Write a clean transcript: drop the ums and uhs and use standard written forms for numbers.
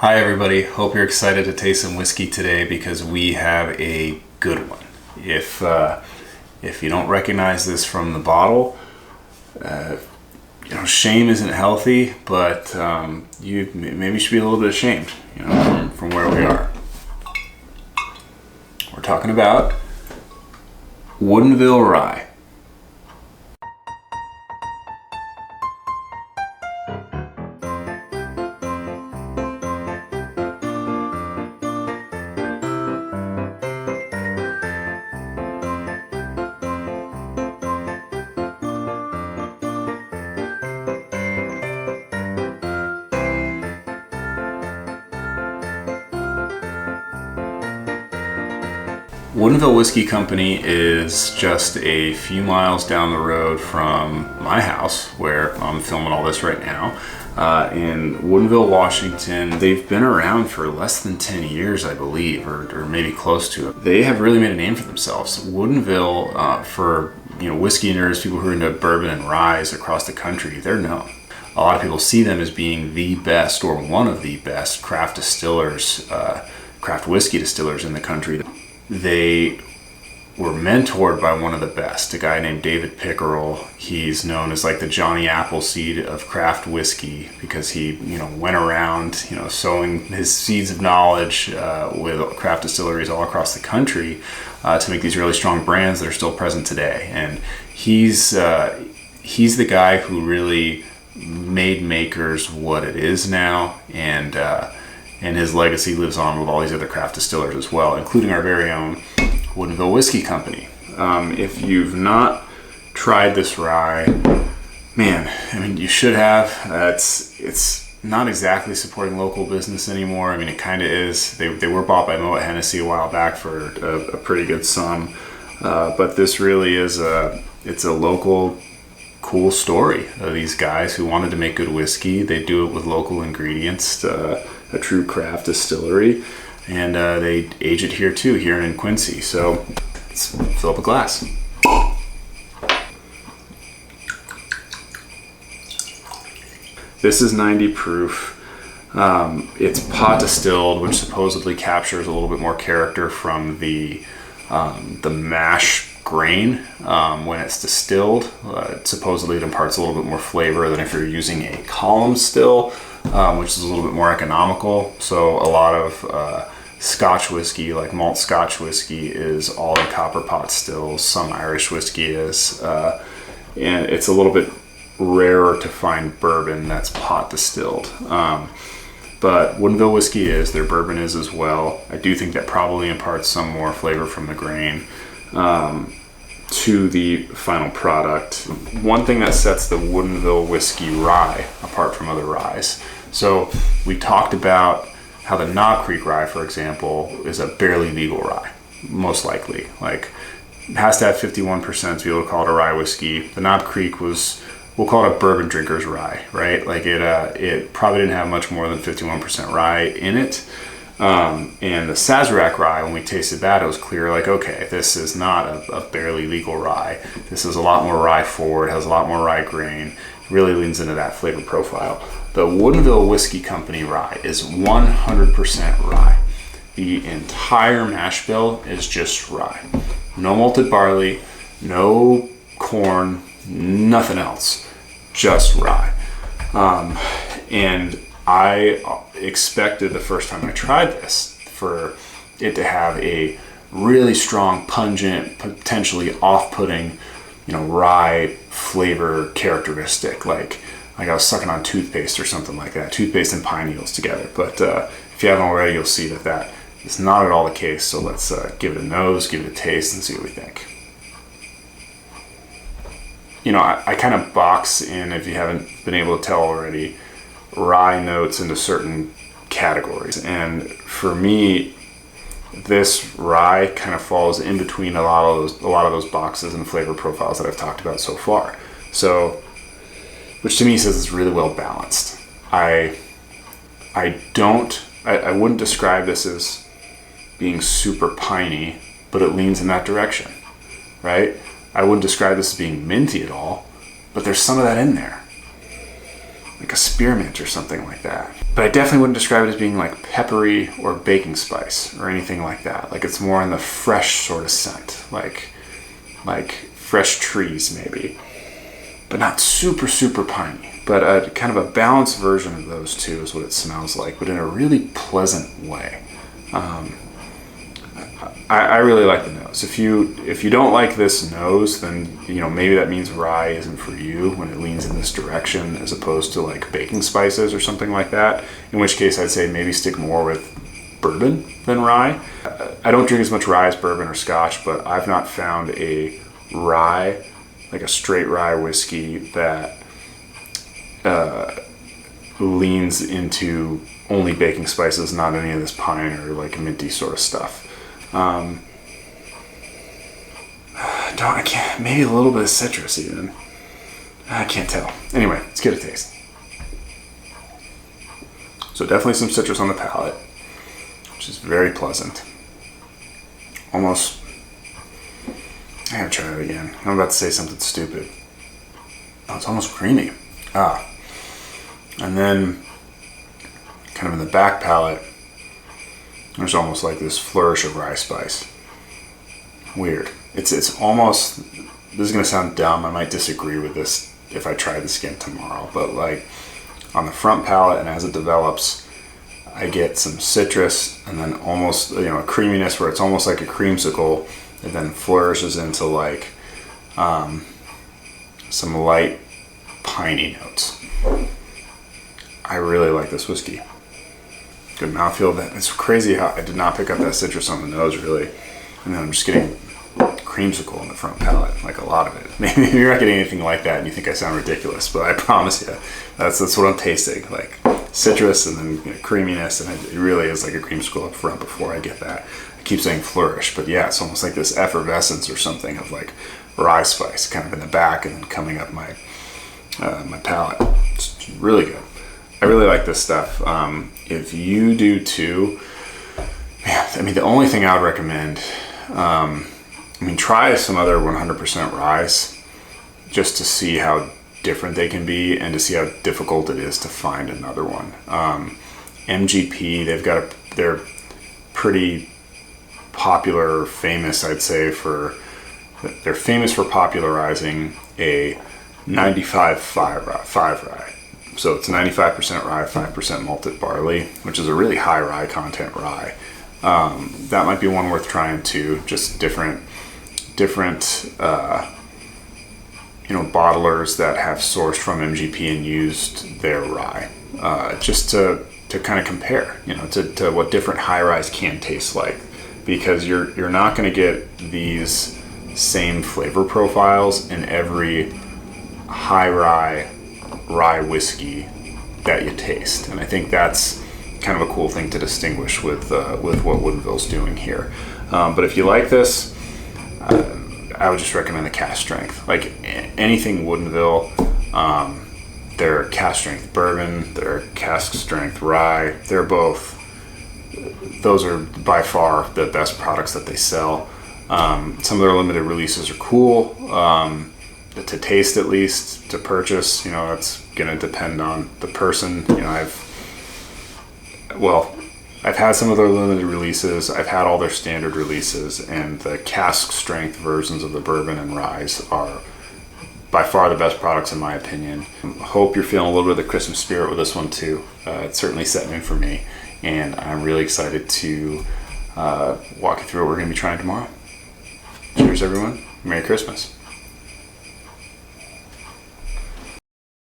Hi everybody, hope you're excited to taste some whiskey today because we have a good one. If you don't recognize this from the bottle, shame isn't healthy, but you maybe should be a little bit ashamed, from where we are. We're talking about Woodinville Rye. Woodinville Whiskey Company is just a few miles down the road from my house, where I'm filming all this right now, in Woodinville, Washington. They've been around for less than 10 years, I believe, or maybe close to it. They have really made a name for themselves. Woodinville, for whiskey nerds, people who are into bourbon and rye across the country, they're known. A lot of people see them as being the best, or one of the best, craft distillers, craft whiskey distillers in the country. They were mentored by one of the best, a guy named David Pickerel. He's known as like the Johnny Appleseed of craft whiskey because he, went around, sowing his seeds of knowledge with craft distilleries all across the country to make these really strong brands that are still present today. And he's the guy who really made Makers what it is now, and his legacy lives on with all these other craft distillers as well, including our very own Woodinville Whiskey Company. If you've not tried this rye, you should have. It's not exactly supporting local business anymore. It kind of is. They were bought by Moet Hennessy a while back for a pretty good sum, but this really is it's a local cool story of these guys who wanted to make good whiskey. They do it with local ingredients, a true craft distillery, and they age it here in Quincy. So let's fill up a glass. This is 90 proof. It's pot distilled, which supposedly captures a little bit more character from the mash grain when it's distilled. Supposedly it imparts a little bit more flavor than if you're using a column still, which is a little bit more economical. So a lot of Scotch whiskey, like malt Scotch whiskey, is all in copper pot stills. Some Irish whiskey is, and it's a little bit rarer to find bourbon that's pot distilled. But Woodinville whiskey is, their bourbon is as well. I do think that probably imparts some more flavor from the grain to the final product. One thing that sets the Woodinville whiskey rye apart from other ryes. So we talked about how the Knob Creek rye, for example, is a barely legal rye, most likely. Like, it has to have 51% to be able to call it a rye whiskey. The Knob Creek was, we'll call it a bourbon drinker's rye, right? Like it probably didn't have much more than 51% rye in it. And the Sazerac rye, when we tasted that, it was clear, like, okay, this is not a barely legal rye. This is a lot more rye forward, has a lot more rye grain, really leans into that flavor profile. The Woodinville Whiskey Company rye is 100% rye. The entire mash bill is just rye. No malted barley, no corn, nothing else, just rye. And I expected the first time I tried this for it to have a really strong, pungent, potentially off-putting, rye flavor characteristic, like I was sucking on toothpaste or something like that, toothpaste and pine needles together. But if you haven't already, you'll see that is not at all the case. So let's give it a nose, give it a taste, and see what we think. I kind of box in, if you haven't been able to tell already, rye notes into certain categories, and for me, this rye kind of falls in between a lot of those boxes and flavor profiles that I've talked about so far. So, which to me says it's really well balanced. I wouldn't describe this as being super piney, but it leans in that direction, right? I wouldn't describe this as being minty at all, but there's some of that in there, like a spearmint or something like that. but I definitely wouldn't describe it as being like peppery or baking spice or anything like that. Like it's more in the fresh sort of scent, like fresh trees maybe, but not super piney. But a kind of a balanced version of those two is what it smells like, but in a really pleasant way. I really like the nose. If you don't like this nose, then maybe that means rye isn't for you when it leans in this direction, as opposed to like baking spices or something like that. In which case, I'd say maybe stick more with bourbon than rye. I don't drink as much rye as bourbon or Scotch, but I've not found a rye, like a straight rye whiskey that leans into only baking spices, not any of this pine or like minty sort of stuff. I can't. Maybe a little bit of citrus even. I can't tell. Anyway, let's get a taste. So definitely some citrus on the palate, which is very pleasant. Almost. I gotta try it again. I'm about to say something stupid. Oh, it's almost creamy. And then, kind of in the back palate, there's almost like this flourish of rye spice. Weird. It's almost, this is going to sound dumb, I might disagree with this if I try this again tomorrow, but like on the front palate and as it develops, I get some citrus and then almost, a creaminess where it's almost like a creamsicle, and then flourishes into like some light piney notes. I really like this whiskey. Good mouthfeel. It's crazy how I did not pick up that citrus on the nose really, and then I'm just getting creamsicle in the front palate, like a lot of it. Maybe you're not getting anything like that and you think I sound ridiculous, but I promise you that's what I'm tasting, like citrus and then creaminess, and it really is like a creamsicle up front before I get that. I keep saying flourish, but yeah, it's almost like this effervescence or something of like rye spice kind of in the back and then coming up my palate. It's really good. I really like this stuff. If you do too, man, the only thing I would recommend, try some other 100% ryes just to see how different they can be and to see how difficult it is to find another one. MGP, they're pretty popular, famous, I'd say, they're famous for popularizing a 95-5 rye. So it's 95% rye, 5% malted barley, which is a really high rye content rye. That might be one worth trying too. Just different bottlers that have sourced from MGP and used their rye, just to kind of compare, to what different high ryes can taste like, because you're not going to get these same flavor profiles in every high rye whiskey that you taste, and I think that's kind of a cool thing to distinguish with what Woodinville's doing here. But if you like this, I would just recommend the cask strength. Like anything Woodinville, their cask strength bourbon, their cask strength rye, those are by far the best products that they sell. Some of their limited releases are cool. To taste, at least to purchase, it's gonna depend on the person. I've had some of their limited releases, I've had all their standard releases, and the cask strength versions of the bourbon and ryes are by far the best products in my opinion. Hope you're feeling a little bit of the Christmas spirit with this one too. It's certainly setting in for me, and I'm really excited to walk you through what we're gonna be trying tomorrow. Cheers everyone, Merry Christmas.